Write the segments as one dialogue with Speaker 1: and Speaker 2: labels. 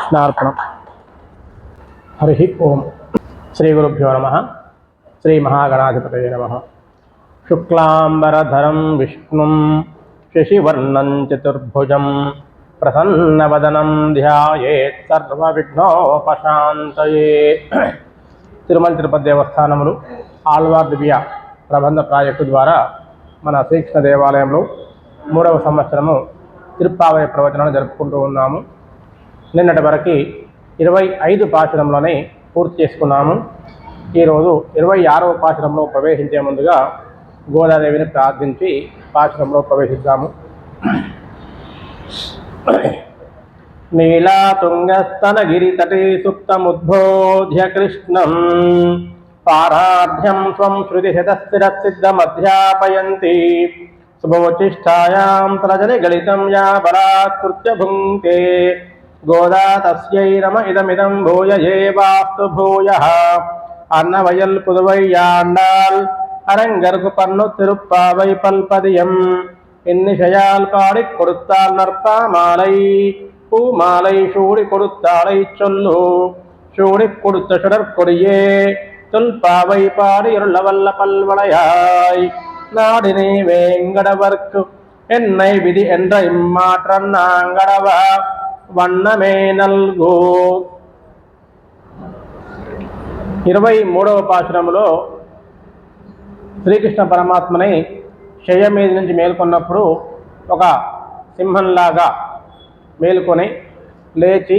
Speaker 1: కృష్ణార్పణం. హరి ఓం. శ్రీ గురుభ్యో నమ. శ్రీ మహాగణాధిపతయే నమ. శుక్లాంబరధరం విష్ణుం శశివర్ణం చతుర్భుజం ప్రసన్నవదనం ధ్యాయేత్ సర్వవిఘ్నోపశాంతయే. తిరుమల తిరుపతి దేవస్థానములు ఆళ్వార్ దివ్య ప్రబంధ ప్రాజెక్టు ద్వారా మన శ్రీకృష్ణ దేవాలయంలో 3వ సంవత్సరము తిరుప్పావయ ప్రవచనాలు జరుపుకుంటూ ఉన్నాము. నిన్నటి వరకు 25 పాశురంలోనే పూర్తి చేసుకున్నాము. ఈరోజు 26వ పాశురంలో ప్రవేశించే ముందుగా గోదాదేవిని ప్రార్థించి పాశురంలో ప్రవేశిద్దాము. నీలాతుంగస్తనగిరితటే సుప్తముద్బోధ్య కృష్ణం పారాఢ్యం స్వం శృతిశతస్థిరసిద్ధమధ్యాపయంతి శుభోచిష్టాయాం త్రజని గళితం యా బలాత్కృత్య భుంక్తే గోదా తస్యై నమ ఇదమిదం భూయ ఏవాస్తు భూయః అన్నవయల్ పుదువైయాండాల్ அரங்கற்கு பன்னு திருப்பாவை பல்பதியம் இன்னிசையால் பாடி கொடுத்தால் நற்பா மாலை பூ மாலை சூடி கொடுத்தாலை சொல்லு சூடி கொடுத்த சுடற்கொடியே தொல்பாவை பாடி இருளவல்ல பல்வளையாய் நாடினை வேங்கடவர்க்கு என்னை விதி என்ற இம்மாற்றம் நாங்கடவ వన్నమే నల్గు. 23వ పాశురములో శ్రీకృష్ణ పరమాత్మని శయ్య మీద నుంచి మేల్కొన్నప్పుడు ఒక సింహంలాగా మేలుకొని లేచి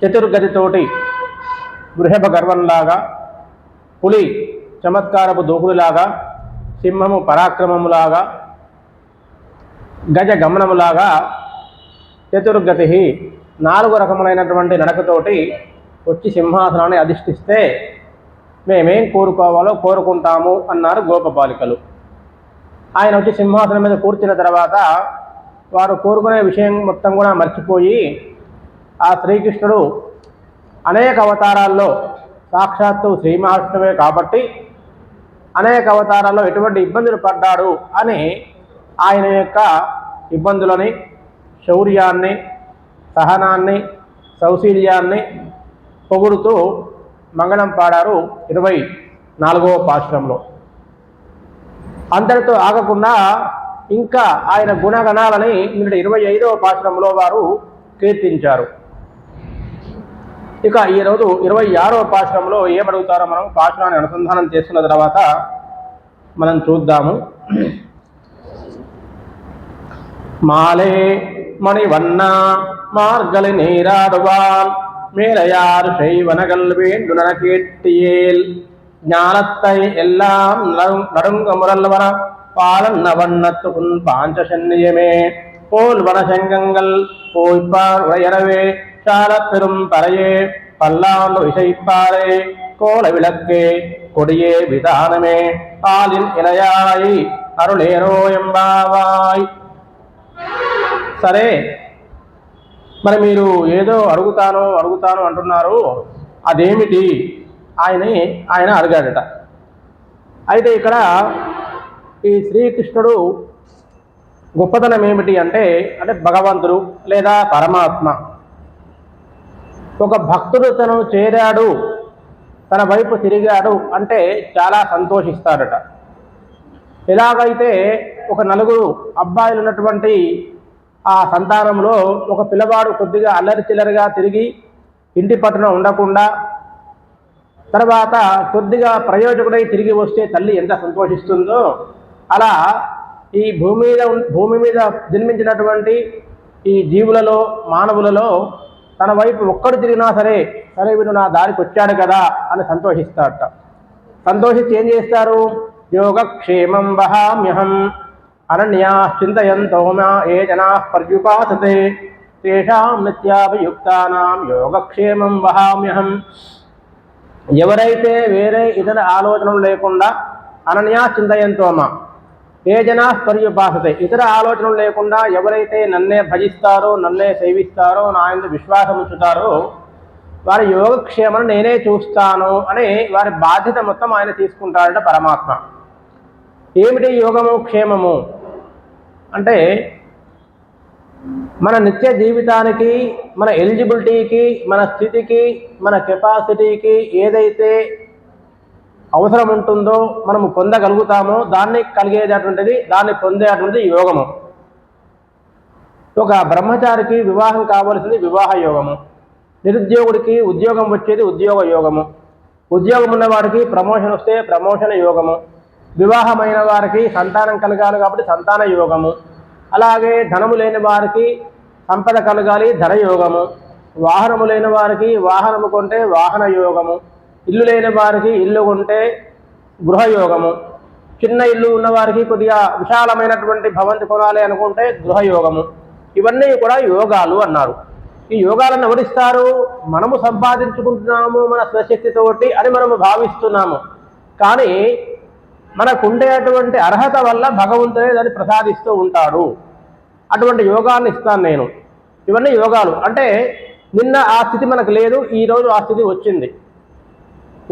Speaker 1: చతుర్గతితోటి వృషభ గర్వంలాగా, పులి చమత్కారపు దూకుడులాగా, సింహము పరాక్రమములాగా, గజ గమనములాగా చతుర్గతి 4 రకములైనటువంటి నడకతోటి వచ్చి సింహాసనాన్ని అధిష్ఠిస్తే మేమేం కోరుకోవాలో కోరుకుంటాము అన్నారు గోపబాలికలు. ఆయన వచ్చి సింహాసనం మీద కూర్చున్న తర్వాత వారు కోరుకునే విషయం మొత్తం కూడా మర్చిపోయి ఆ శ్రీకృష్ణుడు అనేక అవతారాల్లో సాక్షాత్తు శ్రీ మహావిష్ణువే కాబట్టి అనేక అవతారాల్లో ఎటువంటి ఇబ్బందులు పడ్డాడు అని ఆయన యొక్క ఇబ్బందులని, శౌర్యాన్ని, సహనాన్ని, సౌశీల్యాన్ని పొగుడుతూ మంగళం పాడారు 24వ పాశురంలో. అంతటితో ఆగకుండా ఇంకా ఆయన గుణగణాలని 25వ పాశురంలో వారు కీర్తించారు. ఇక ఈరోజు 26వ పాశురంలో ఏమడుగుతారో మనం పాశురాన్ని అనుసంధానం చేసుకున్న తర్వాత మనం చూద్దాము. மாலே மணிவண்ணா மார்கழி நீராடுவான் மேலையாறு செய்வனகள் வேண்டுன கேட்டியேல் ஞானத்தை எல்லாம் நடுங்க முரல்வன பாலன்ன வண்ணத்து உன் பாஞ்ச சென்னியமே போல் வனசங்கங்கள் போய்ப்பார் உரையறவே சால பெரும் பறையே பல்லாண்டு இசைப்பாரே கோல விளக்கே கொடியே விதானமே ஆலின் இளையாய் அருளேரோ எம்பாவாய். సరే, మరి మీరు ఏదో అడుగుతాను అంటున్నారు, అదేమిటి ఆయన అడిగాడట. అయితే ఇక్కడ ఈ శ్రీకృష్ణుడు గొప్పతనం ఏమిటి అంటే భగవంతుడు లేదా పరమాత్మ ఒక భక్తుడు తను చేరాడు, తన వైపు తిరిగాడు అంటే చాలా సంతోషిస్తాడట. ఎలాగైతే ఒక 4 అబ్బాయిలు ఉన్నటువంటి ఆ సంతానంలో ఒక పిల్లవాడు కొద్దిగా అల్లరి చిల్లరిగా తిరిగి ఇంటి పట్టున ఉండకుండా తర్వాత కొద్దిగా ప్రయోజకుడై తిరిగి వస్తే తల్లి ఎంత సంతోషిస్తుందో, అలా ఈ భూమి మీద జన్మించినటువంటి ఈ జీవులలో, మానవులలో తన వైపు ఒక్కడు తిరిగినా సరే వీడు నా దారికి వచ్చాడు కదా అని సంతోషిస్తాడట. సంతోషించి ఏం చేస్తారు? యోగక్షేమం వహామ్యహం అనన్యా చింతయంతో ఏ జనా పర్యుపాసతే తేషాం నిత్యాభియుక్తానాం యోగక్షేమం వహామ్యహం. ఎవరైతే వేరే ఇతర ఆలోచనలు లేకుండా అనన్యా చింతయంతోమ ఏ జనా పర్యుపాసతే ఇతర ఆలోచనలు లేకుండా ఎవరైతే నన్నే భజిస్తారో, నన్నే సేవిస్తారో, నా యందు విశ్వాసం ఉంచుతారో వారి యోగక్షేమను నేనే చూస్తాను అని వారి బాధ్యత మొత్తం ఆయన తీసుకుంటాడట పరమాత్మ. ఏమిటి యోగము, క్షేమము అంటే మన నిత్య జీవితానికి, మన ఎలిజిబిలిటీకి, మన స్థితికి, మన కెపాసిటీకి ఏదైతే అవసరం ఉంటుందో మనము పొందగలుగుతామో దాన్ని కలిగేటటువంటిది, దాన్ని పొందేటువంటిది యోగము. ఒక బ్రహ్మచారికి వివాహం కావలసింది వివాహ యోగము, నిరుద్యోగుడికి ఉద్యోగం వచ్చేది ఉద్యోగ యోగము, ఉద్యోగం ఉన్నవాడికి ప్రమోషన్ వస్తే ప్రమోషన్ యోగము, వివాహమైన వారికి సంతానం కలగాలి కాబట్టి సంతాన యోగము, అలాగే ధనము లేని వారికి సంపద కలగాలి ధన యోగము, వాహనము లేని వారికి వాహనము కొంటే వాహన యోగము, ఇల్లు లేని వారికి ఇల్లు కొంటే గృహయోగము, చిన్న ఇల్లు ఉన్నవారికి కొద్దిగా విశాలమైనటువంటి భవంతి కొనాలి అనుకుంటే గృహయోగము. ఇవన్నీ కూడా యోగాలు అన్నారు. ఈ యోగాలను ఎవరిస్తారు? మనము సంపాదించుకుంటున్నాము మన స్వశక్తితోటి అని మనము భావిస్తున్నాము. కానీ మనకు ఉండేటువంటి అర్హత వల్ల భగవంతుడే దాన్ని ప్రసాదిస్తూ ఉంటాడు. అటువంటి యోగాన్ని ఇస్తాను నేను. ఇవన్నీ యోగాలు. అంటే నిన్న ఆ స్థితి మనకు లేదు, ఈరోజు ఆ స్థితి వచ్చింది.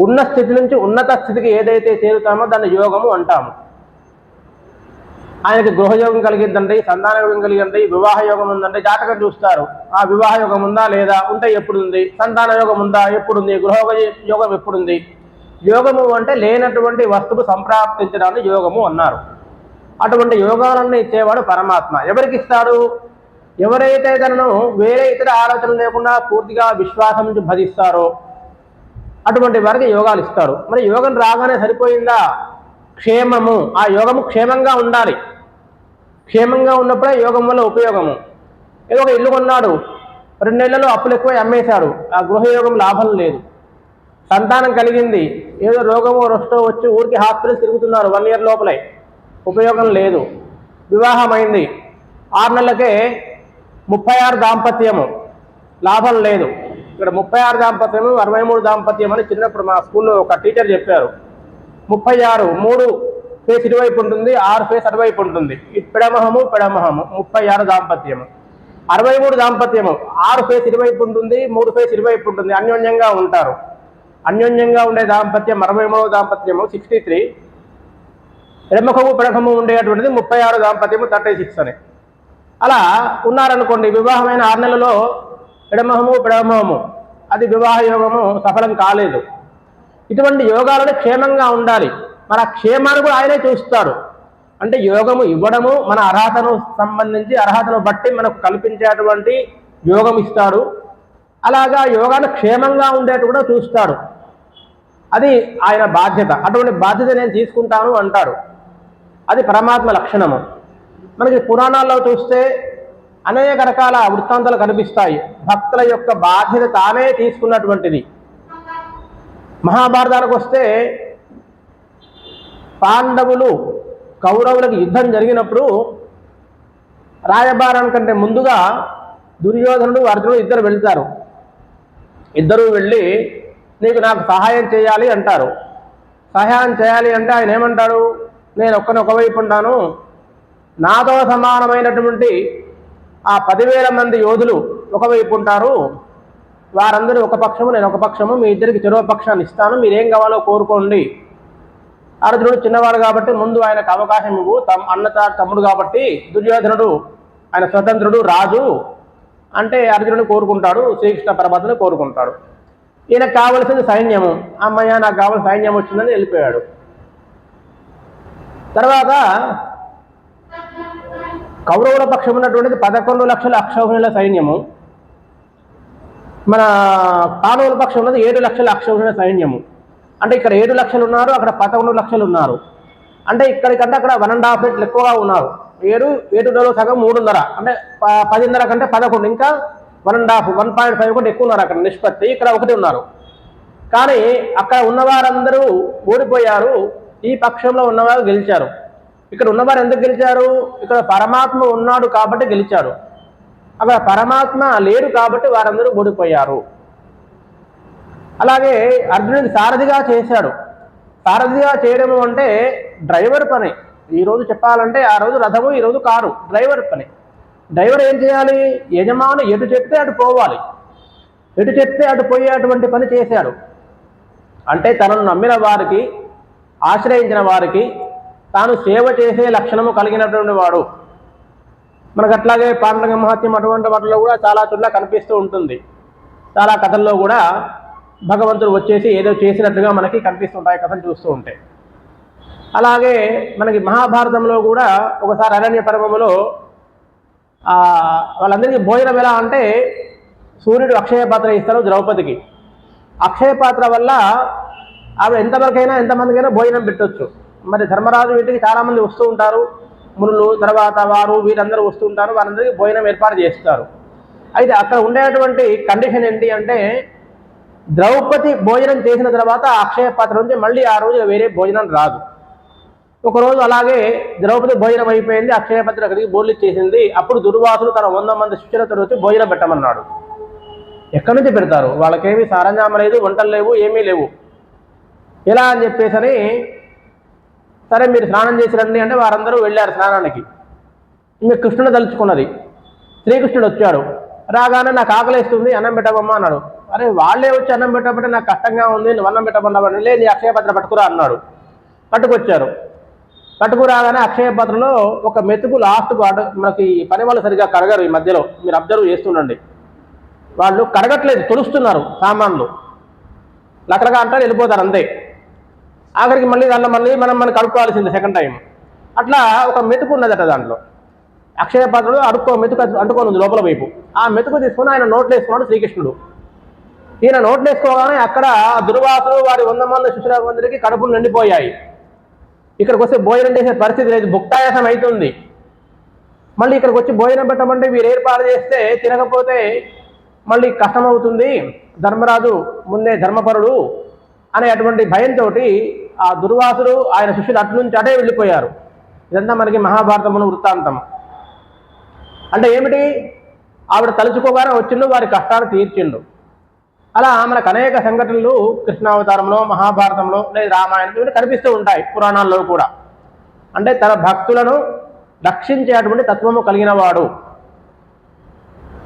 Speaker 1: ఉన్న స్థితి నుంచి ఉన్నత స్థితికి ఏదైతే చేరుతామో దాన్ని యోగము అంటాము. ఆయనకి గృహయోగం కలిగిద్దండి, సంతాన యోగం కలిగింది, వివాహ యోగం ఉందండి, జాతకం చూస్తారు. ఆ వివాహ యోగం ఉందా లేదా, ఉంటే ఎప్పుడుంది, సంతాన యోగం ఉందా ఎప్పుడుంది, గృహ యోగం ఎప్పుడుంది. యోగము అంటే లేనటువంటి వస్తువు సంప్రాప్తించడాన్ని యోగము అన్నారు. అటువంటి యోగాలను ఇచ్చేవాడు పరమాత్మ. ఎవరికి ఇస్తాడు? ఎవరైతే తనను వేరే ఇతర ఆలోచన లేకుండా పూర్తిగా విశ్వాసం నుంచి భజిస్తారో అటువంటి వారికి యోగాలు ఇస్తారు. మరి యోగం రాగానే సరిపోయిందా? క్షేమము, ఆ యోగము క్షేమంగా ఉండాలి. క్షేమంగా ఉన్నప్పుడే యోగం వల్ల ఉపయోగము. ఏదో ఒక ఇల్లు కొన్నాడు, 2 నెలల్లో అప్పులు ఎక్కువ అమ్మేశాడు, ఆ గృహయోగం లాభం లేదు. సంతానం కలిగింది, ఏదో రోగమో రొస్టో వచ్చి ఊరికి హాస్పిటల్ తిరుగుతున్నారు 1 ఇయర్ లోపలే, ఉపయోగం లేదు. వివాహం అయింది, 6 నెలలకే 36 దాంపత్యము, లాభం లేదు. ఇక్కడ 36 దాంపత్యము 63 దాంపత్యం అని చిన్నప్పుడు మా స్కూల్లో ఒక టీచర్ చెప్పారు. 36, 3 ఫేస్ ఇటువైపు ఉంటుంది, 6 ఫేస్ అటువైపు ఉంటుంది. పిడమహము 36 దాంపత్యము. 63 దాంపత్యము, 6 ఫేస్ ఇటువైపు ఉంటుంది, 3 ఫేస్ ఇటువైపు ఉంటుంది, అన్యోన్యంగా ఉంటారు. అన్యోన్యంగా ఉండే దాంపత్యం 63వ దాంపత్యము 63, ఎడమఖము పిడమహము ఉండేటువంటిది 36 దాంపత్యము 36 అని. అలా ఉన్నారనుకోండి, వివాహమైన 6 నెలలలో ఎడమహము పిడమహము, అది వివాహ యోగము సఫలం కాలేదు. ఇటువంటి యోగాలను క్షేమంగా ఉండాలి. మన క్షేమాన్ని కూడా ఆయనే చూస్తాడు. అంటే యోగము ఇవ్వడము మన అర్హతను సంబంధించి, అర్హతను బట్టి మనకు కల్పించేటువంటి యోగం ఇస్తాడు. అలాగా యోగాన్ని క్షేమంగా ఉండేట్టు కూడా చూస్తాడు. అది ఆయన బాధ్యత. అటువంటి బాధ్యత నేను తీసుకుంటాను అంటాడు. అది పరమాత్మ లక్షణము. మనకి పురాణాల్లో చూస్తే అనేక రకాల వృత్తాంతాలు కనిపిస్తాయి. భక్తుల యొక్క బాధ్యత తానే తీసుకున్నటువంటిది. మహాభారతానికి వస్తే పాండవులు కౌరవులకు యుద్ధం జరిగినప్పుడు రాయబారం కంటే ముందుగా దుర్యోధనుడు అర్జునుడు ఇద్దరు వెళ్తారు. ఇద్దరు వెళ్ళి నీకు నాకు సహాయం చేయాలి అంటారు. సహాయం చేయాలి అంటే ఆయన ఏమంటాడు? నేను ఒకవైపు ఉంటాను, నాతో సమానమైనటువంటి ఆ 10,000 మంది యోధులు ఒకవైపు ఉంటారు, వారందరూ ఒక పక్షము నేను ఒక పక్షము, మీ ఇద్దరికి చెరో పక్షాన్ని ఇస్తాను, మీరేం కావాలో కోరుకోండి. అర్జునుడు చిన్నవాడు కాబట్టి ముందు ఆయనకు అవకాశం ఇవ్వు, తమ్ముడు కాబట్టి. దుర్యోధనుడు ఆయన స్వతంత్రుడు, రాజు అంటే అర్జునుడు కోరుకుంటాడు, శ్రీకృష్ణ పరమాత్మని కోరుకుంటాడు. ఈయనకు కావలసింది సైన్యము. అమ్మయ్య నాకు కావాల్సిన సైన్యం వచ్చిందని వెళ్ళిపోయాడు. తర్వాత కౌరవుల పక్షం ఉన్నటువంటిది 11 లక్షల అక్షౌహిణుల సైన్యము, మన పాండవుల పక్షం ఉన్నది 7 లక్షల అక్షౌహిణుల సైన్యము. అంటే ఇక్కడ 7 లక్షలు ఉన్నారు, అక్కడ 11 లక్షలు ఉన్నారు. అంటే ఇక్కడికంటే అక్కడ 1.5 రెట్లు ఎక్కువగా ఉన్నారు. 7 సగం 3.5, అంటే 10.5 కంటే 11, ఇంకా 1.5 కూడా ఎక్కువ ఉన్నారు అక్కడ నిష్పత్తి. ఇక్కడ 1 ఉన్నారు. కానీ అక్కడ ఉన్నవారందరూ ఓడిపోయారు, ఈ పక్షంలో ఉన్నవారు గెలిచారు. ఇక్కడ ఉన్నవారు ఎందుకు గెలిచారు? ఇక్కడ పరమాత్మ ఉన్నాడు కాబట్టి గెలిచారు. అక్కడ పరమాత్మ లేడు కాబట్టి వారందరూ ఓడిపోయారు. అలాగే అర్జునుడికి సారథిగా చేశాడు. సారథిగా చేయడము అంటే డ్రైవర్ పని. ఈరోజు చెప్పాలంటే ఆ రోజు రథము, ఈరోజు కారు, డ్రైవర్ పని. డ్రైవర్ ఏం చేయాలి? యజమాని ఎటు చెప్తే అటు పోవాలి, ఎటు చెప్తే అటు పోయేటువంటి పని చేశాడు. అంటే తనను నమ్మిన వారికి, ఆశ్రయించిన వారికి తాను సేవ చేసే లక్షణము కలిగినటువంటి వాడు. మనకు అట్లాగే పాండురంగ మహత్యం అటువంటి వాటిలో కూడా చాలా చోట్ల కనిపిస్తూ ఉంటుంది. చాలా కథల్లో కూడా భగవంతుడు వచ్చేసి ఏదో చేసినట్టుగా మనకి కనిపిస్తుంటాయి కథలు చూస్తూ ఉంటే. అలాగే మనకి మహాభారతంలో కూడా ఒకసారి అరణ్య పర్వములో వాళ్ళందరికీ భోజనం ఎలా అంటే సూర్యుడు అక్షయ పాత్ర ఇస్తారు ద్రౌపదికి. అక్షయ పాత్ర వల్ల ఆవిడ ఎంతవరకైనా ఎంతమందికైనా భోజనం పెట్టవచ్చు. మరి ధర్మరాజు ఇంటికి చాలామంది వస్తూ ఉంటారు, మునులు తర్వాత వారు వీరందరూ వస్తూ ఉంటారు, వారందరికీ భోజనం ఏర్పాటు చేస్తారు. అయితే అక్కడ ఉండేటువంటి కండిషన్ ఏంటి అంటే ద్రౌపది భోజనం చేసిన తర్వాత అక్షయ పాత్ర నుంచి మళ్ళీ ఆ రోజు వేరే భోజనం రాదు. ఒకరోజు అలాగే ద్రౌపది భోజనం అయిపోయింది, అక్షయ పాత్ర అక్కడికి బోర్లు చేసింది. అప్పుడు దుర్వాసుడు తన 100 మంది శిష్యులతో వచ్చి భోజనం పెట్టమన్నాడు. ఎక్కడి నుంచి పెడతారు? వాళ్ళకేమీ సారంజామ లేదు, వంటలు లేవు, ఏమీ లేవు. ఎలా అని చెప్పేసని సరే మీరు స్నానం చేసి రండి అంటే వారందరూ వెళ్ళారు స్నానానికి. ఇంకా కృష్ణుడు తలుచుకున్నది. శ్రీకృష్ణుడు వచ్చాడు. రాగానే నాకు ఆకలిస్తుంది అన్నం పెట్టబమ్మా అన్నాడు. అరే వాళ్ళే వచ్చి అన్నం పెట్టబట్టే నాకు కష్టంగా ఉంది, నువ్వు అన్నం పెట్టమన్నాడు. లేదు నీ అక్షయ పాత్ర పట్టుకురా అన్నాడు. పట్టుకొచ్చారు. పట్టుకురాగానే అక్షయ పాత్రలో ఒక మెతుకు లాస్ట్కు మనకి పని వాళ్ళు సరిగా కడగరు. ఈ మధ్యలో మీరు అబ్జర్వ్ చేస్తుండండి, వాళ్ళు కడగట్లేదు, తొలుస్తున్నారు సామాన్లు. లక్కడగా అంటారు, వెళ్ళిపోతారు అంతే. ఆఖరికి మళ్ళీ మనం కడుక్కోవాల్సింది సెకండ్ టైం. అట్లా ఒక మెతుకు ఉన్నదట దాంట్లో. అక్షయ పాత్రలో మెతుకు అంటుకొని ఉంది లోపల వైపు. ఆ మెతుకు తీసుకొని ఆయన నోట్లు వేసుకున్నాడు శ్రీకృష్ణుడు. ఈయన నోట్లు వేసుకోగానే అక్కడ దుర్వాసులు వారి 100 మంది శిష్యులందరికీ కడుపులు నిండిపోయాయి. ఇక్కడికి వస్తే భోజనం చేసే పరిస్థితి లేదు, భుక్తాయాసం అవుతుంది. మళ్ళీ ఇక్కడికి వచ్చి భోజనం పెట్టమంటే వీరు ఏర్పాటు చేస్తే తినకపోతే మళ్ళీ కష్టమవుతుంది, ధర్మరాజు ముందే ధర్మపరుడు అనే అటువంటి భయంతో ఆ దుర్వాసుడు ఆయన శిష్యులు అటు నుంచి అటే వెళ్ళిపోయారు. ఇదంతా మనకి మహాభారతమును వృత్తాంతం. అంటే ఏమిటి? ఆవిడ తలుచుకోగానే వచ్చిండు, వారి కష్టాలు తీర్చిండు. అలా మనకు అనేక సంఘటనలు కృష్ణావతారంలో, మహాభారతంలో లేదా రామాయణంలో కనిపిస్తూ ఉంటాయి, పురాణాల్లో కూడా. అంటే తన భక్తులను రక్షించేటువంటి తత్వము కలిగిన వాడు.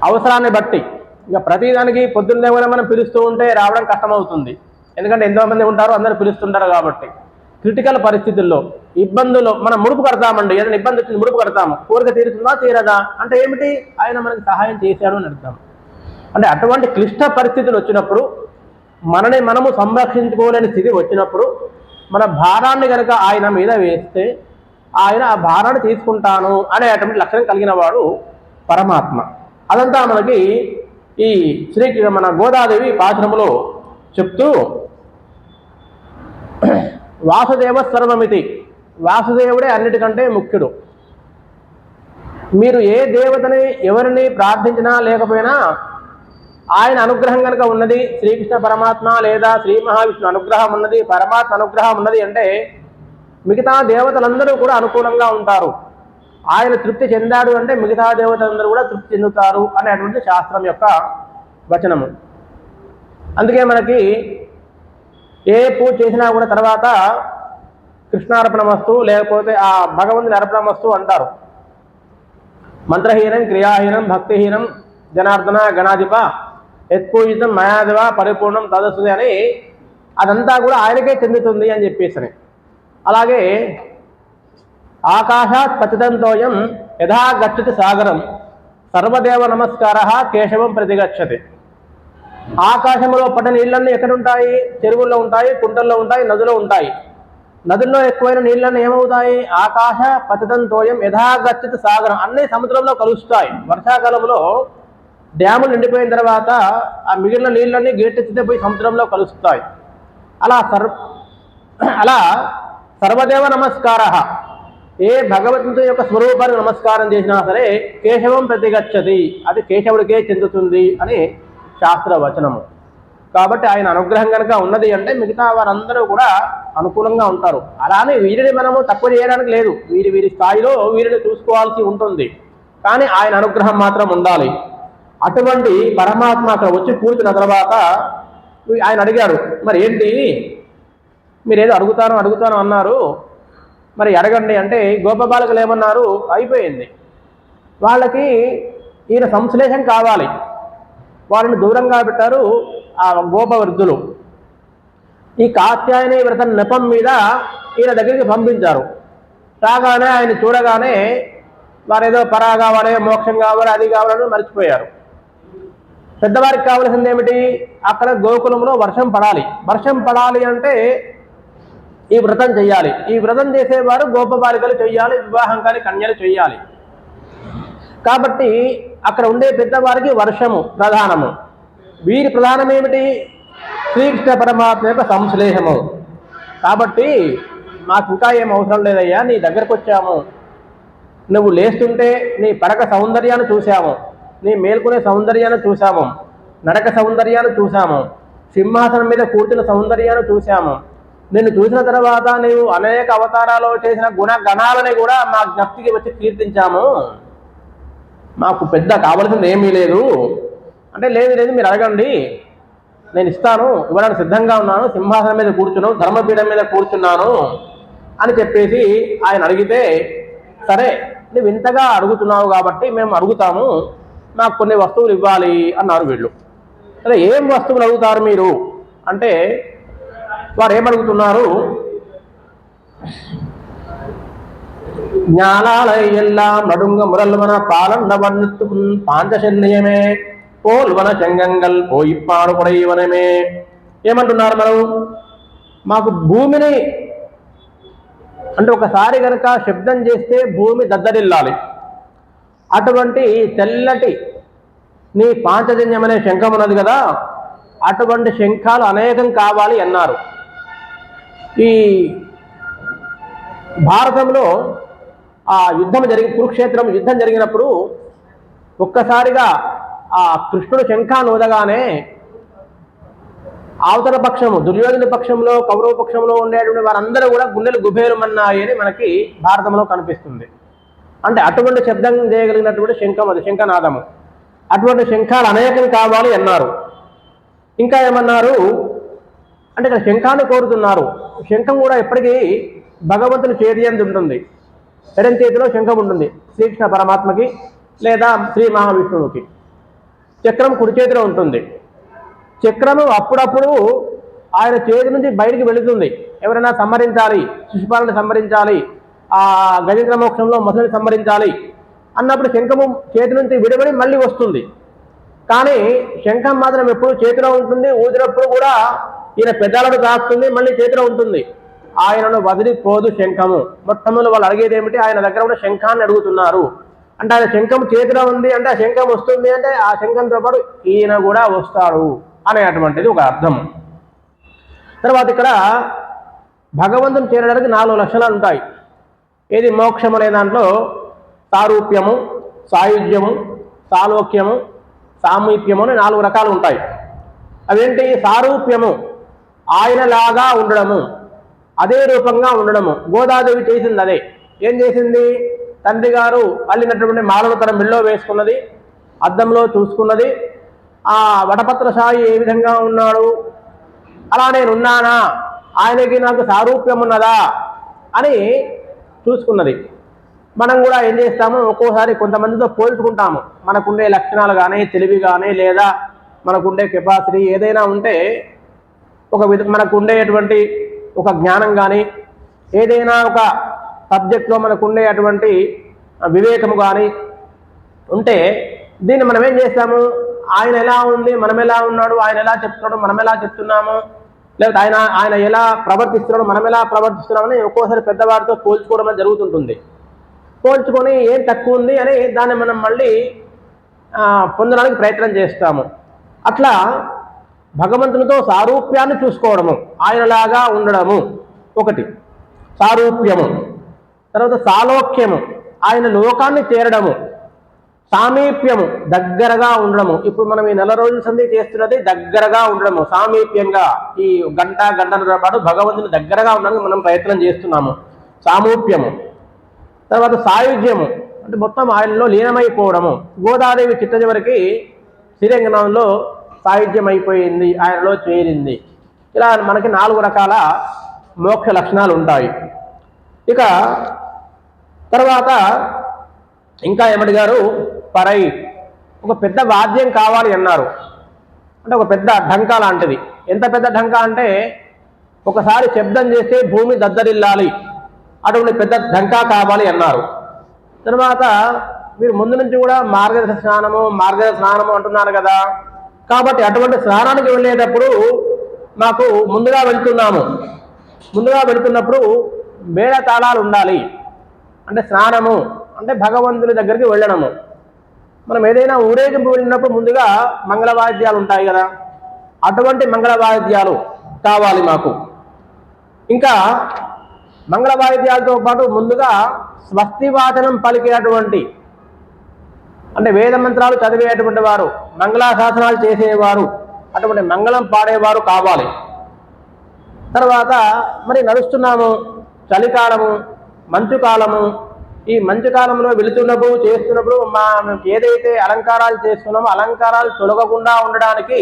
Speaker 1: అవసరాన్ని బట్టి ఇక ప్రతిదానికి పొద్దున్నే కూడా మనం పిలుస్తూ ఉంటే రావడం కష్టమవుతుంది. ఎందుకంటే ఎంతోమంది ఉంటారో అందరూ పిలుస్తుంటారు కాబట్టి. క్రిటికల్ పరిస్థితుల్లో, ఇబ్బందుల్లో మనం ముడుపు కడతామండి. ఏదైనా ఇబ్బంది వచ్చింది ముడుపు కడతాము. కోరిక తీరుతుందా తీరదా అంటే ఏమిటి? ఆయన మనకి సహాయం చేశాడు అని అర్థం. అంటే అటువంటి క్లిష్ట పరిస్థితులు వచ్చినప్పుడు, మనము సంరక్షించుకోలేని స్థితి వచ్చినప్పుడు మన భారాన్ని కనుక ఆయన మీద వేస్తే ఆయన ఆ భారాన్ని తీసుకుంటాను అనే అటువంటి లక్షణం కలిగిన వాడు పరమాత్మ. అదంతా మనకి ఈ మన గోదాదేవి పాశురములో చెప్తూ వాసుదేవ సర్వమితి, వాసుదేవుడే అన్నిటికంటే ముఖ్యుడు. మీరు ఏ దేవతని ఎవరిని ప్రార్థించినా లేకపోయినా ఆయన అనుగ్రహం కనుక ఉన్నది, శ్రీకృష్ణ పరమాత్మ లేదా శ్రీ మహావిష్ణు అనుగ్రహం ఉన్నది, పరమాత్మ అనుగ్రహం ఉన్నది అంటే మిగతా దేవతలందరూ కూడా అనుకూలంగా ఉంటారు. ఆయన తృప్తి చెందాడు అంటే మిగతా దేవతలందరూ కూడా తృప్తి చెందుతారు అనేటువంటి శాస్త్రం యొక్క వచనము. అందుకే మనకి ఏ పూజ చేసినా కూడా తర్వాత కృష్ణార్పణమస్తు లేకపోతే ఆ భగవంతుని అర్పణమస్తు అంటారు. మంత్రహీనం క్రియాహీనం భక్తిహీనం జనార్దన గణాధిప యత్పూజితం మయాదివ పరిపూర్ణం తదస్సుది అని అదంతా కూడా ఆయనకే చెందుతుంది అని చెప్పేసి. అలాగే ఆకాశాత్ పతితంతోయం యథా గచ్చతి సాగరం సర్వదేవ నమస్కార కేశవం ప్రతిగచ్చతి. ఆకాశంలో పడ్డ నీళ్ళన్నీ ఎక్కడుంటాయి? చెరువుల్లో ఉంటాయి, కుంటల్లో ఉంటాయి, నదులో ఉంటాయి. నదుల్లో ఎక్కువైన నీళ్ళన్నీ ఏమవుతాయి? ఆకాశ పతితంతోయం యథా గచ్చతి సాగరం, అన్నీ సముద్రంలో కలుస్తాయి. వర్షాకాలంలో డ్యాములు నిండిపోయిన తర్వాత ఆ మిగిలిన నీళ్ళన్నీ గేటెత్తితే పోయి సముద్రంలో కలుస్తాయి. అలా సర్వదేవ నమస్కార, ఏ భగవంతుడి యొక్క స్వరూపాన్ని నమస్కారం చేసినా సరే కేశవం ప్రతిగచ్చతి, అది కేశవుడికే చెందుతుంది అని శాస్త్రవచనము. కాబట్టి ఆయన అనుగ్రహం కనుక ఉన్నది అంటే మిగతా వారందరూ కూడా అనుకూలంగా ఉంటారు. అలానే వీరిని మనము తక్కువ చేయడానికి లేదు, వీరి స్థాయిలో వీరిని చూసుకోవాల్సి ఉంటుంది. కానీ ఆయన అనుగ్రహం మాత్రం ఉండాలి. అటువంటి పరమాత్మ అక్కడ వచ్చి కూర్చున్న తర్వాత ఆయన అడిగాడు, మరి ఏంటి మీరేదో అడుగుతాను అన్నారు, మరి అడగండి అంటే గోపబాలకులు ఏమన్నారు? అయిపోయింది. వాళ్ళకి ఈయన సంశ్లేషం కావాలి, వారిని దూరంగా పెట్టారు ఆ గోపవృద్ధులు. ఈ కాత్యాయని వ్రతం నెపం మీద ఈయన దగ్గరికి పంపించారు. రాగానే ఆయన చూడగానే వారేదో పరా కావాలి, మోక్షం కావాలి, అది కావాలని మర్చిపోయారు. పెద్దవారికి కావాల్సింది ఏమిటి? అక్కడ గోకులంలో వర్షం పడాలి. వర్షం పడాలి అంటే ఈ వ్రతం చెయ్యాలి. ఈ వ్రతం చేసేవారు గోపబాలికలు చెయ్యాలి, వివాహం కాని కన్యలు చెయ్యాలి. కాబట్టి అక్కడ ఉండే పెద్దవారికి వర్షము ప్రధానము. వీరి ప్రధానం ఏమిటి? శ్రీకృష్ణ పరమాత్మ యొక్క సంశ్లేషము. కాబట్టి మాకు ఇంకా ఏం అవసరం లేదయ్యా, నీ దగ్గరకు వచ్చాము. నువ్వు లేస్తుంటే నీ పడక సౌందర్యాన్ని చూసాము, నీ మేల్కొనే సౌందర్యాన్ని చూసాము, నడక సౌందర్యాన్ని చూసాము, సింహాసనం మీద కూర్చున్న సౌందర్యాన్ని చూసాము. నిన్ను చూసిన తర్వాత నీవు అనేక అవతారాలు చేసిన గుణగణాలని కూడా మా జ్ఞప్తికి వచ్చి కీర్తించాము. మాకు పెద్ద కావలసింది ఏమీ లేదు అంటే, లేదు లేదు మీరు అడగండి, నేను ఇస్తాను, ఇవ్వడానికి సిద్ధంగా ఉన్నాను, సింహాసనం మీద కూర్చున్నాను, ధర్మపీఠం మీద కూర్చున్నాను అని చెప్పేసి ఆయన అడిగితే, సరే నువ్వు ఇంతగా అడుగుతున్నావు కాబట్టి మేము అడుగుతాము, మాకు కొన్ని వస్తువులు ఇవ్వాలి అన్నారు వీళ్ళు. సరే ఏం వస్తువులు అడుగుతారు మీరు అంటే, వారు ఏమడుగుతున్నారు? ஞானாலை எல்லாம் நடுங்க முரல்வன பாலன் நவன்னுக்கும் பாஞ்சசன்யமே పోల్వన చెంగంగల్ పోయిప్పాడు కొడైవనమే. ఏమంటున్నారు మనం? మాకు భూమిని అంటే ఒకసారి కనుక శబ్దం చేస్తే భూమి దద్దరిల్లాలి. అటువంటి తెల్లటి నీ పాంచజన్యం అనే శంఖం ఉన్నది కదా, అటువంటి శంఖాలు అనేకం కావాలి అన్నారు. ఈ భారతంలో ఆ యుద్ధం కురుక్షేత్రం యుద్ధం జరిగినప్పుడు ఒక్కసారిగా ఆ కృష్ణుడు శంఖాన్ని ఊదగానే అవతల పక్షము దుర్యోధన పక్షంలో కౌరవ పక్షంలో ఉండేటువంటి వారందరూ కూడా గుండెలు గుబేరుమన్నాయి అని మనకి భారతంలో కనిపిస్తుంది. అంటే అటువంటి శబ్దం చేయగలిగినటువంటి శంఖం అది, శంఖనాదము. అటువంటి శంఖాలు అనేకం కావాలి అన్నారు. ఇంకా ఏమన్నారు అంటే ఇక్కడ శంఖాన్ని కోరుతున్నారు. శంఖం కూడా ఎప్పటికీ భగవంతుని చేతి యందు ఉంటుంది. ఎడం చేతిలో శంఖం ఉంటుంది శ్రీకృష్ణ పరమాత్మకి లేదా శ్రీ మహావిష్ణువుకి. చక్రం కుడి చేతిలో ఉంటుంది. చక్రము అప్పుడప్పుడు ఆయన చేతి నుంచి బయటికి వెళుతుంది. ఎవరైనా సంహరించాలి, శిశుపాలను సంహరించాలి, ఆ గజేంద్ర మోక్షంలో మొసలిని సంహరించాలి అన్నప్పుడు శంఖము చేతి నుంచి విడిబడి మళ్ళీ వస్తుంది. కానీ శంఖం మాత్రం ఎప్పుడు చేతిలో ఉంటుంది. ఊదినప్పుడు కూడా ఈయన పెదాలను తాకుతుంది, మళ్ళీ చేతిలో ఉంటుంది. ఆయనను వదిలిపోదు శంఖము. మొట్టమొదటి వాళ్ళు అడిగేది ఏమిటి? ఆయన దగ్గర ఉన్న శంఖాన్ని అడుగుతున్నారు. అంటే ఆయన శంఖం చేతిలో ఉంది అంటే ఆ శంఖం వస్తుంది అంటే ఆ శంఖంతో పాటు ఈయన కూడా వస్తాడు అనేటువంటిది ఒక అర్థం. తర్వాత ఇక్కడ భగవంతుని చేరడానికి 4 లక్షణాలు ఉంటాయి. ఏది? మోక్షం అనే దాంట్లో సారూప్యము, సాయుజ్యము, సాలోక్యము, సామీప్యము అని 4 రకాలు ఉంటాయి. అవేంటి? సారూప్యము ఆయనలాగా ఉండడము, అదే రూపంగా ఉండడము. గోదాదేవి చేసింది అదే. ఏం చేసింది? తండ్రి గారు అల్లినటువంటి మాలను తన మెళ్ళో వేసుకున్నది, అద్దంలో చూసుకున్నది. ఆ వటపత్ర సాయి ఏ విధంగా ఉన్నాడు, అలా నేనున్నానా, ఆయనకి నాకు సారూప్యం ఉన్నదా అని చూసుకున్నది. మనం కూడా ఏం చేస్తాము? ఒక్కోసారి కొంతమందితో పోల్చుకుంటాము. మనకుండే లక్షణాలు కానీ, తెలివి కానీ, లేదా మనకుండే కెపాసిటీ ఏదైనా ఉంటే మనకు ఉండేటువంటి ఒక జ్ఞానం కానీ, ఏదైనా ఒక సబ్జెక్ట్లో మనకు ఉండేటువంటి వివేకము కానీ ఉంటే దీన్ని మనం ఏం చేస్తాము? ఆయన ఎలా ఉంది, మనం ఎలా ఉన్నాడు, ఆయన ఎలా చెప్తున్నాడు, మనం ఎలా చెప్తున్నాము, లేకపోతే ఆయన ఎలా ప్రవర్తిస్తున్నాడు, మనం ఎలా ప్రవర్తిస్తున్నామని ఒక్కోసారి పెద్దవారితో పోల్చుకోవడం జరుగుతుంటుంది. పోల్చుకొని ఏం తక్కువ ఉంది అని దాన్ని మనం మళ్ళీ పొందడానికి ప్రయత్నం చేస్తాము. అట్లా భగవంతునితో సారూప్యాన్ని చూసుకోవడము, ఆయనలాగా ఉండడము ఒకటి సారూప్యము. తర్వాత సాలోక్యము, ఆయన లోకాన్ని చేరడము. సామీప్యము, దగ్గరగా ఉండడము. ఇప్పుడు మనం ఈ 4 రోజుల సంధి చేస్తున్నది దగ్గరగా ఉండడము, సామీప్యంగా. ఈ గంటన్నర పాటు భగవంతుని దగ్గరగా ఉండడానికి మనం ప్రయత్నం చేస్తున్నాము, సామూప్యము. తర్వాత సాయుధ్యము, అంటే మొత్తం ఆయనలో లీనమైపోవడము. గోదాదేవి చిట్ట చివరికి శ్రీరంగనాథంలో సాయుధ్యం అయిపోయింది, ఆయనలో చేరింది. ఇలా మనకి 4 రకాల మోక్ష లక్షణాలు ఉంటాయి. ఇక తర్వాత ఇంకా ఏమడిగారు? పరై, ఒక పెద్ద వాద్యం కావాలి అన్నారు. అంటే ఒక పెద్ద ఢంకా లాంటిది. ఎంత పెద్ద ఢంకా అంటే ఒకసారి శబ్దం చేస్తే భూమి దద్దరిల్లాలి, అటువంటి పెద్ద ఢంకా కావాలి అన్నారు. తర్వాత మీరు ముందు నుంచి కూడా మార్గదర్శన స్నానము అంటున్నారు కదా. కాబట్టి అటువంటి స్నానానికి వెళ్ళేటప్పుడు మాకు ముందుగా వెళుతున్నప్పుడు మేళ తాళాలు ఉండాలి. అంటే స్నానము అంటే భగవంతుని దగ్గరికి వెళ్ళడము. మనం ఏదైనా ఊరేగింపు వెళ్ళినప్పుడు ముందుగా మంగళవాద్యాలు ఉంటాయి కదా, అటువంటి మంగళవాద్యాలు కావాలి మాకు. ఇంకా మంగళవాద్యాలతో పాటు ముందుగా స్వస్తివాచనం పలికేటువంటి అంటే వేద మంత్రాలు చదివేటువంటి వారు, మంగళాశాసనాలు చేసేవారు, అటువంటి మంగళం పాడేవారు కావాలి. తర్వాత మరి నడుస్తున్నాము, చలికాలము, మంచు కాలము. ఈ మంచు కాలంలో వెళుతున్నప్పుడు చేస్తున్నప్పుడు ఏదైతే అలంకారాలు చేస్తున్నామో అలంకారాలు తొలగకుండా ఉండడానికి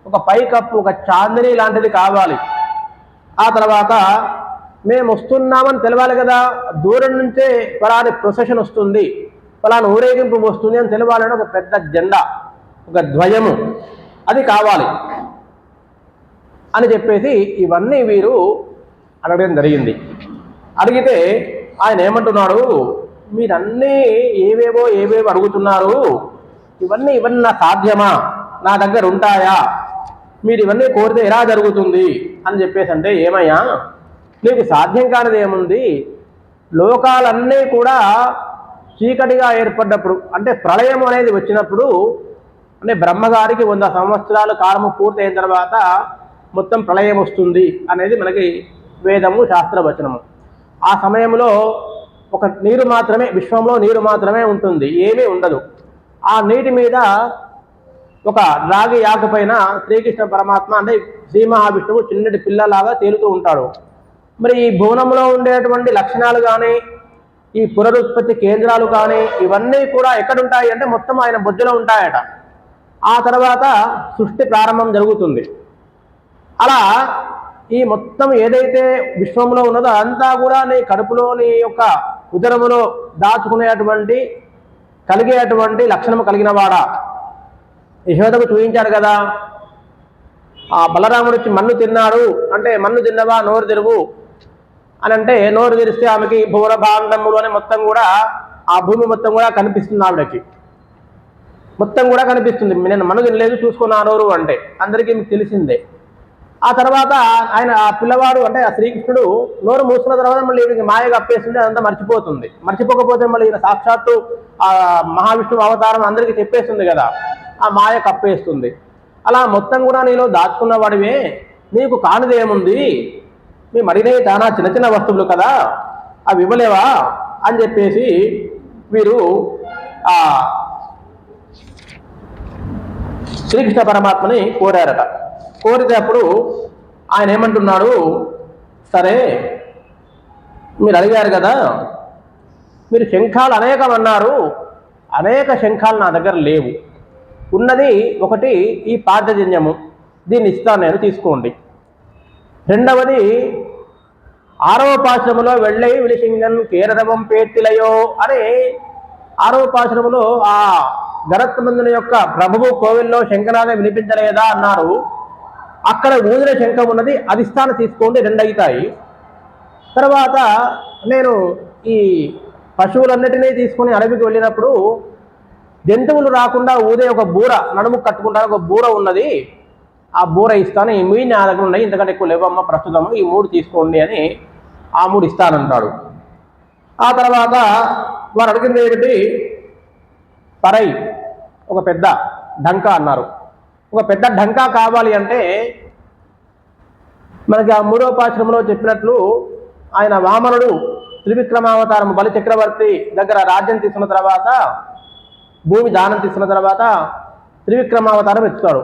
Speaker 1: ఒక పైకప్పు, ఒక చాందిని లాంటిది కావాలి. ఆ తర్వాత మేము వస్తున్నామని తెలవాలి కదా. దూరం నుంచే ఫలాని ప్రొసెషన్ వస్తుంది, ఫలాని ఊరేగింపు వస్తుంది అని తెలవాలని ఒక పెద్ద జెండా, ఒక ధ్వజము అది కావాలి అని చెప్పేసి ఇవన్నీ వీరు అడగడం జరిగింది. అడిగితే ఆయన ఏమంటున్నాడు, మీరన్నీ ఏవేవో అడుగుతున్నారు, ఇవన్నీ నా సాధ్యమా, నా దగ్గర ఉంటాయా, మీరు ఇవన్నీ కోరితే ఎలా జరుగుతుంది అని చెప్పేసి అంటే, ఏమయ్యా నీకు సాధ్యం కానిది ఏముంది, లోకాలన్నీ కూడా చీకటిగా ఏర్పడ్డప్పుడు అంటే ప్రళయం అనేది వచ్చినప్పుడు, అంటే బ్రహ్మగారికి 100 సంవత్సరాల కాలము పూర్తయిన తర్వాత మొత్తం ప్రళయం వస్తుంది అనేది మనకి వేదము, శాస్త్రవచనము. ఆ సమయంలో ఒక నీరు మాత్రమే, విశ్వంలో నీరు మాత్రమే ఉంటుంది, ఏమీ ఉండదు. ఆ నీటి మీద ఒక రాగి యాకు పైన శ్రీకృష్ణ పరమాత్మ అంటే శ్రీ మహావిష్ణువు చిన్నటి పిల్లలాగా తేలుతూ ఉంటాడు. మరి ఈ భువనంలో ఉండేటువంటి లక్షణాలు కానీ, ఈ పునరుత్పత్తి కేంద్రాలు కానీ ఇవన్నీ కూడా ఎక్కడుంటాయి అంటే మొత్తం ఆయన బొజ్జులో ఉంటాయట. ఆ తర్వాత సృష్టి ప్రారంభం జరుగుతుంది. అలా ఈ మొత్తం ఏదైతే విశ్వంలో ఉన్నదో అంతా కూడా నీ కడుపులో, నీ యొక్క ఉదరములో దాచుకునేటువంటి కలిగేటువంటి లక్షణము కలిగిన వాడా. యశోదకు చూపించాడు కదా, ఆ బలరాముడు వచ్చి మన్ను తిన్నాడు అంటే, మన్ను తిన్నవా నోరు తెరువు అని అంటే, నోరు తెరిస్తే ఆమెకి భూర భాండములు అని మొత్తం కూడా ఆ భూమి మొత్తం కూడా కనిపిస్తుంది. ఆవిడకి మొత్తం కూడా కనిపిస్తుంది. నేను మన్ను తినలేదు చూసుకున్నా నోరు అంటే అందరికీ మీకు తెలిసిందే. ఆ తర్వాత ఆయన ఆ పిల్లవాడు అంటే ఆ శ్రీకృష్ణుడు నోరు మూసుకున్న తర్వాత మళ్ళీ ఈయనకి మాయగా అప్పేస్తుంది, అదంతా మర్చిపోతుంది. మర్చిపోకపోతే మళ్ళీ ఈయన సాక్షాత్తు ఆ మహావిష్ణువు అవతారం అందరికీ చెప్పేస్తుంది కదా, ఆ మాయ కప్పేస్తుంది. అలా మొత్తం కూడా నీలో దాచుకున్న వాడివే, నీకు కానిదేముంది, మేము అడిగినవి చాలా చిన్న చిన్న వస్తువులు కదా, అవి ఇవ్వలేవా అని చెప్పేసి వీరు ఆ శ్రీకృష్ణ పరమాత్మని కోరారట. కోరినప్పుడు ఆయన ఏమంటున్నాడు, సరే మీరు అడిగారు కదా, మీరు శంఖాలు అనేకం అన్నారు, అనేక శంఖాలు నా దగ్గర లేవు, ఉన్నది ఒకటి ఈ పార్థజన్యము, దీన్ని ఇస్తాను నేను, తీసుకోండి. రెండవది 6వ పాశ్రములో వెళ్ళై విలిసింగన్ కేరదవం పేర్తిలయో అని 6వ పాశ్రములో ఆ గరత్మందుని యొక్క ప్రభువు కోవిల్లో శంఖనాదం వినిపించలేదా అన్నారు. అక్కడ ఊదిన శంఖం ఉన్నది, అది ఇస్తాను తీసుకోండి, 2 అవుతాయి. తర్వాత నేను ఈ పశువులన్నిటినీ తీసుకొని అడవికి వెళ్ళినప్పుడు జంతువులు రాకుండా ఊదే ఒక బూర, నడుము కట్టుకుంటాను ఒక బూర ఉన్నది, ఆ బూర ఇస్తాను, ఈ 3 నా దగ్గర ఉన్నాయి, ఇంతకంటే ఎక్కువ లేవమ్మ ప్రస్తుతము, ఈ 3 తీసుకోండి అని ఆ 3 ఇస్తానంటాడు. ఆ తర్వాత వారు అడిగింది ఏమిటి, పరై ఒక పెద్ద ఢంకా అన్నారు. ఒక పెద్ద ఢంకా కావాలి అంటే మనకి ఆ 3వ పాశ్రమంలో చెప్పినట్లు ఆయన వామనుడు త్రివిక్రమావతారం బలి చక్రవర్తి దగ్గర రాజ్యం తీసుకున్న తర్వాత, భూమి దానం తీసుకున్న తర్వాత త్రివిక్రమావతారం ఎత్తుతాడు.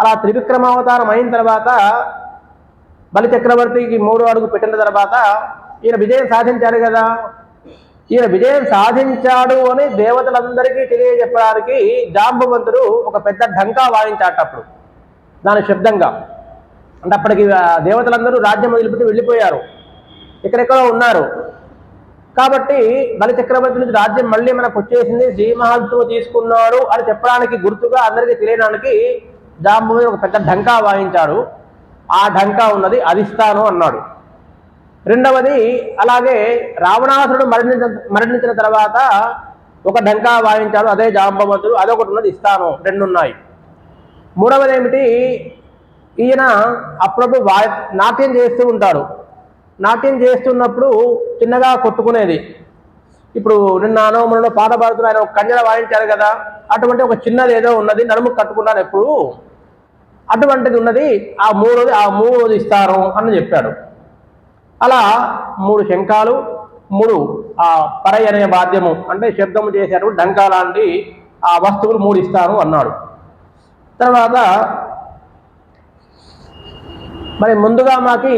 Speaker 1: అలా త్రివిక్రమావతారం అయిన తర్వాత బలి చక్రవర్తికి 3వ అడుగు పెట్టిన తర్వాత ఈయన విజయం సాధించాడు కదా. ఈయన విజయం సాధించాడు అని దేవతలందరికీ తెలియజెప్పడానికి జాంబవంతుడు ఒక పెద్ద ఢంకా వాయించాటప్పుడు, దాని శబ్దంగా. అంటే అప్పటికి దేవతలందరూ రాజ్యం వదిలిపెట్టి వెళ్ళిపోయారు, ఎక్కడెక్కడో ఉన్నారు. కాబట్టి బలి చక్రవర్తి నుంచి రాజ్యం మళ్ళీ మనకు వచ్చేసింది, శ్రీ మహావిష్ణువు తీసుకున్నాడు అని చెప్పడానికి గుర్తుగా అందరికీ తెలియడానికి జాంబవంతుడు ఒక పెద్ద ఢంకా వాయించాడు. ఆ ఢంకా ఉన్నది, అది ఇస్తాను అన్నాడు. రెండవది అలాగే రావణాసురుడు మరణించిన తర్వాత ఒక డంకా వాయించాడు, అదే జాంబవంతుడు, అదొకటి ఉన్నది, ఇస్తాను, రెండు ఉన్నాయి. మూడవది ఏమిటి, ఈయన అప్పుడప్పుడు నాట్యం చేస్తూ ఉంటాడు. నాట్యం చేస్తున్నప్పుడు చిన్నగా కొట్టుకునేది. ఇప్పుడు నిన్న అనవమనంలో పాట పాడుతున్న ఆయన ఒక కన్యల వాయించారు కదా, అటువంటి ఒక చిన్నది ఏదో ఉన్నది, నడుము కట్టుకున్నాను ఎప్పుడు, అటువంటిది ఉన్నది, ఆ మూడోది ఇస్తారు అని చెప్పాడు. అలా 3 శంఖాలు, 3 ఆ పరై అనే వాద్యము అంటే శబ్దము చేసేటువంటి డంకా లాంటి ఆ వస్తువులు 3 ఇస్తాను అన్నాడు. తర్వాత మరి ముందుగా మాకి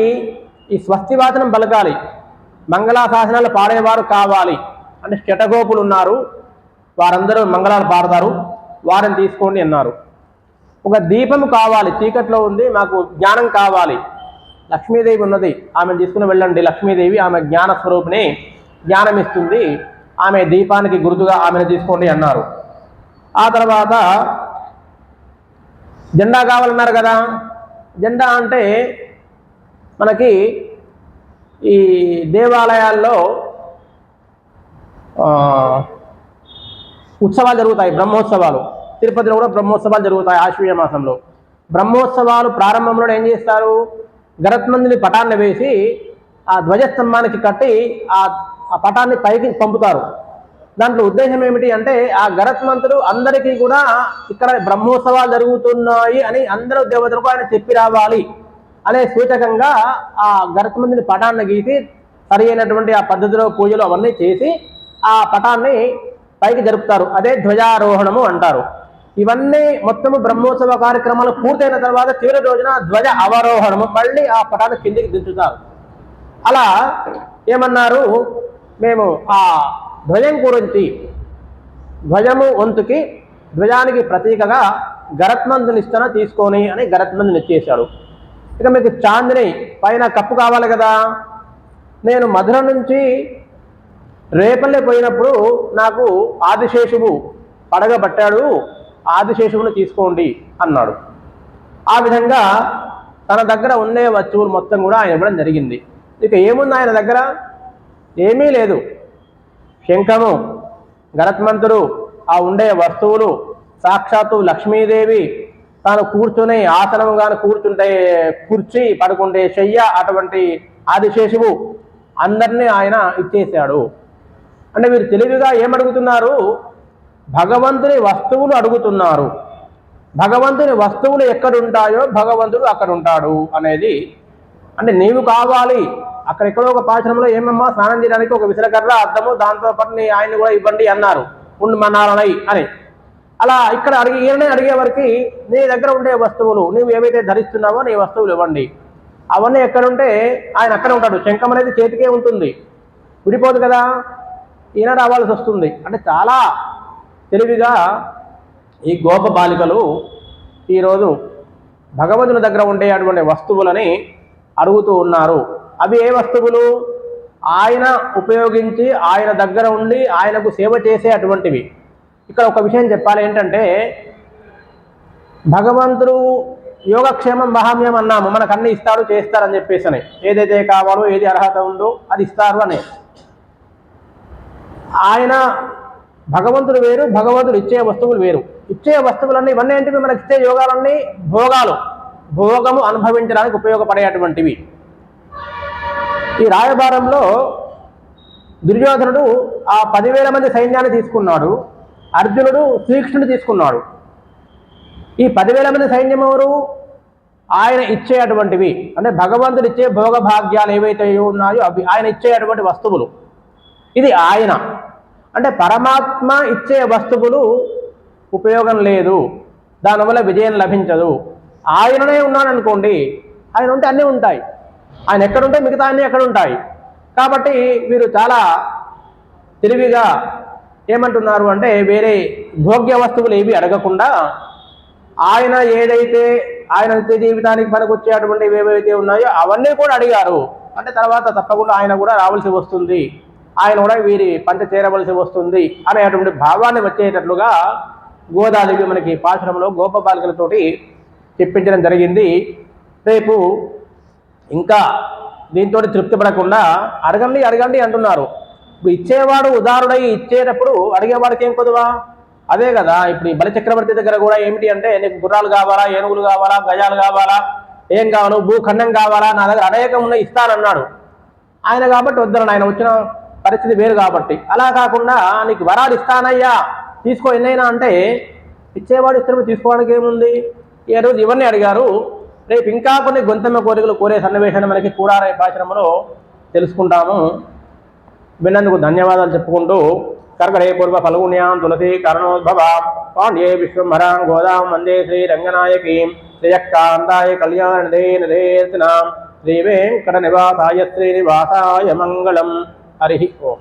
Speaker 1: ఈ స్వస్తివాచనం పలకాలి, మంగళాశాసనాలు పాడేవారు కావాలి అంటే శటగోపులు ఉన్నారు, వారందరూ మంగళాలు పాడతారు, వారిని తీసుకోండి అన్నారు. ఒక దీపము కావాలి, చీకట్లో ఉంది, మాకు జ్ఞానం కావాలి, లక్ష్మీదేవి ఉన్నది, ఆమెను తీసుకుని వెళ్ళండి, లక్ష్మీదేవి ఆమె జ్ఞాన స్వరూపిణి, జ్ఞానం ఇస్తుంది, ఆమె దీపానికి గుర్తుగా ఆమెను తీసుకోండి అన్నారు. ఆ తర్వాత జెండా కావాలన్నారు కదా. జెండా అంటే మనకి ఈ దేవాలయాల్లో ఉత్సవాలు జరుగుతాయి, బ్రహ్మోత్సవాలు. తిరుపతిలో కూడా బ్రహ్మోత్సవాలు జరుగుతాయి ఆశ్వీయ మాసంలో. బ్రహ్మోత్సవాలు ప్రారంభంలో ఏం చేస్తారు, గరుత్మంతుని పటాన్ని వేసి ఆ ధ్వజస్తంభానికి కట్టి ఆ పటాన్ని పైకి పంపుతారు. దాంట్లో ఉద్దేశం ఏమిటి అంటే ఆ గరుత్మంతుడు అందరికీ కూడా ఇక్కడ బ్రహ్మోత్సవాలు జరుగుతున్నాయి అని అందరూ దేవతలకు ఆయన చెప్పి రావాలి అనే సూచకంగా ఆ గరుత్మంతుని పటాన్ని గీసి సరి అయినటువంటి ఆ పద్ధతిలో పూజలు అవన్నీ చేసి ఆ పటాన్ని పైకి జరుపుతారు, అదే ధ్వజారోహణము అంటారు. ఇవన్నీ మొత్తము బ్రహ్మోత్సవ కార్యక్రమాలు పూర్తయిన తర్వాత చివరి రోజున ధ్వజ అవరోహణము, మళ్ళీ ఆ పటాన్ని కిందికి దించుతారు. అలా ఏమన్నారు, మేము ఆ ధ్వజం గురించి, ధ్వజము వంతుకి ధ్వజానికి ప్రతీకగా గరుత్మంతుని ఇస్తాను తీసుకొని అని గరుత్మంతుని ఇచ్చేశాడు. ఇక మీకు చాందిని పైన కప్పు కావాలి కదా. నేను మధుర నుంచి రేపల్లె పోయినప్పుడు నాకు ఆదిశేషువు పడగబట్టాడు, ఆదిశేషువును తీసుకోండి అన్నాడు. ఆ విధంగా తన దగ్గర ఉండే వస్తువులు మొత్తం కూడా ఆయన ఇవ్వడం జరిగింది. ఇక ఏముంది ఆయన దగ్గర, ఏమీ లేదు. శంఖము, గరుత్మంతుడు, ఆ ఉండే వస్తువులు, సాక్షాత్తు లక్ష్మీదేవి, తాను కూర్చునే ఆసనము గాను కూర్చుంటే కుర్చీ, పడుకుంటే శయ్య, అటువంటి ఆదిశేషువు అందరినీ ఆయన ఇచ్చేశాడు. అంటే వీరు తెలివిగా ఏమడుగుతున్నారు, భగవంతుని వస్తువులు అడుగుతున్నారు. భగవంతుని వస్తువులు ఎక్కడుంటాయో భగవంతుడు అక్కడ ఉంటాడు అనేది. అంటే నీవు కావాలి, అక్కడెక్కడో ఒక పాశ్రమంలో ఏమమ్మా స్నానం చేయడానికి ఒక విసరకర్ర, అద్దము, దాంతోపాటు ఆయన్ని కూడా ఇవ్వండి అన్నారు, ఉండి మన్నారనై అని. అలా ఇక్కడ ఈయననే అడిగే వరకు నీ దగ్గర ఉండే వస్తువులు, నీవు ఏవైతే ధరిస్తున్నావో నీ వస్తువులు ఇవ్వండి. అవన్నీ ఎక్కడుంటే ఆయన అక్కడ ఉంటాడు. శంఖం అనేది చేతికే ఉంటుంది, విడిపోదు కదా, ఈయన రావాల్సి వస్తుంది. అంటే చాలా తెలివిగా ఈ గోప బాలికలు ఈరోజు భగవంతుని దగ్గర ఉండే అటువంటి వస్తువులని అడుగుతూ ఉన్నారు. అవి ఏ వస్తువులు, ఆయన ఉపయోగించి ఆయన దగ్గర ఉండి ఆయనకు సేవ చేసే అటువంటివి. ఇక్కడ ఒక విషయం చెప్పాలి ఏంటంటే, భగవంతుడు యోగక్షేమం మహామ్యం అన్నాము, మనకు అన్ని ఇస్తాడు చేస్తారని చెప్పేసి అని, ఏదైతే కావాలో ఏది అర్హత ఉందో అది ఇస్తారు అని. ఆయన భగవంతుడు వేరు, భగవంతుడు ఇచ్చే వస్తువులు వేరు. ఇచ్చే వస్తువులన్నీ ఇవన్నీ ఏంటివి, మనకి ఇచ్చే యోగాలన్నీ భోగాలు, భోగము అనుభవించడానికి ఉపయోగపడేటువంటివి. ఈ రాయబారంలో దుర్యోధనుడు ఆ 10,000 మంది సైన్యాన్ని తీసుకున్నాడు, అర్జునుడు శ్రీకృష్ణుడు తీసుకున్నాడు. ఈ 10,000 మంది సైన్యం ఎవరు, ఆయన ఇచ్చేటువంటివి. అంటే భగవంతుడు ఇచ్చే భోగభాగ్యాలు ఏవైతే ఉన్నాయో అవి ఆయన ఇచ్చేటువంటి వస్తువులు. ఇది ఆయన అంటే పరమాత్మ ఇచ్చే వస్తువులు ఉపయోగం లేదు, దానివల్ల విజయం లభించదు. ఆయననే ఉన్నాడు అనుకోండి, ఆయన ఉంటే అన్నీ ఉంటాయి, ఆయన ఎక్కడుంటే మిగతా అన్నీ ఎక్కడ ఉంటాయి. కాబట్టి వీరు చాలా తెలివిగా ఏమంటున్నారు అంటే, వేరే భోగ్య వస్తువులు ఏవి అడగకుండా ఆయన ఏదైతే ఆయన నిత్య జీవితానికి పనికొచ్చేటువంటివి ఏవైతే ఉన్నాయో అవన్నీ కూడా అడిగారు. అంటే తర్వాత తప్పకుండా ఆయన కూడా రావాల్సి వస్తుంది, ఆయన కూడా వీరి పంట చేరవలసి వస్తుంది అనేటువంటి భావాన్ని వచ్చేటట్లుగా గోదాదేవి మనకి పాశ్రమంలో గోప బాలికలతోటి చెప్పించడం జరిగింది. రేపు ఇంకా దీంతో తృప్తి పడకుండా అడగండి అడగండి అంటున్నారు. ఇప్పుడు ఇచ్చేవాడు ఉదారుడై ఇచ్చేటప్పుడు అడిగేవాడికి ఏం కొదువా? అదే కదా ఇప్పుడు ఈ బలిచక్రవర్తి దగ్గర కూడా ఏమిటి అంటే, నీకు గుర్రాలు కావాలా, ఏనుగులు కావాలా, గజాలు కావాలా, ఏం కావాలి, భూఖండం కావాలా, నా దగ్గర అనేకం ఉన్నాయి ఇస్తానన్నాడు ఆయన. కాబట్టి వద్దరు, ఆయన వచ్చిన పరిస్థితి వేరు కాబట్టి. అలా కాకుండా నీకు వరాలు ఇస్తానయ్యా తీసుకో ఎన్నైనా అంటే ఇచ్చేవాడు ఇచ్చినప్పుడు తీసుకోవడానికి ఏముంది? ఈ రోజు ఇవన్నీ అడిగారు. రేపు ఇంకా కొన్ని గొంతెమ్మ కోరికలు కోరే సన్నివేశాన్ని మనకి కూడారే పాశ్రమంలో తెలుసుకుంటాము. విన్నందుకు ధన్యవాదాలు చెప్పుకుంటూ కర్కడే పూర్వ ఫల్గుణ్యాం తులసి కరణోద్భవ పాండ్యే విశ్వంభరాం గోదాం వందే శ్రీ రంగనాయకీం శ్రియకాంతాయ కళ్యాణదే నిదేశనాం శ్రీ వెంకట నివాసాయ శ్రీనివాసాయ మంగళం. హరి ఓం.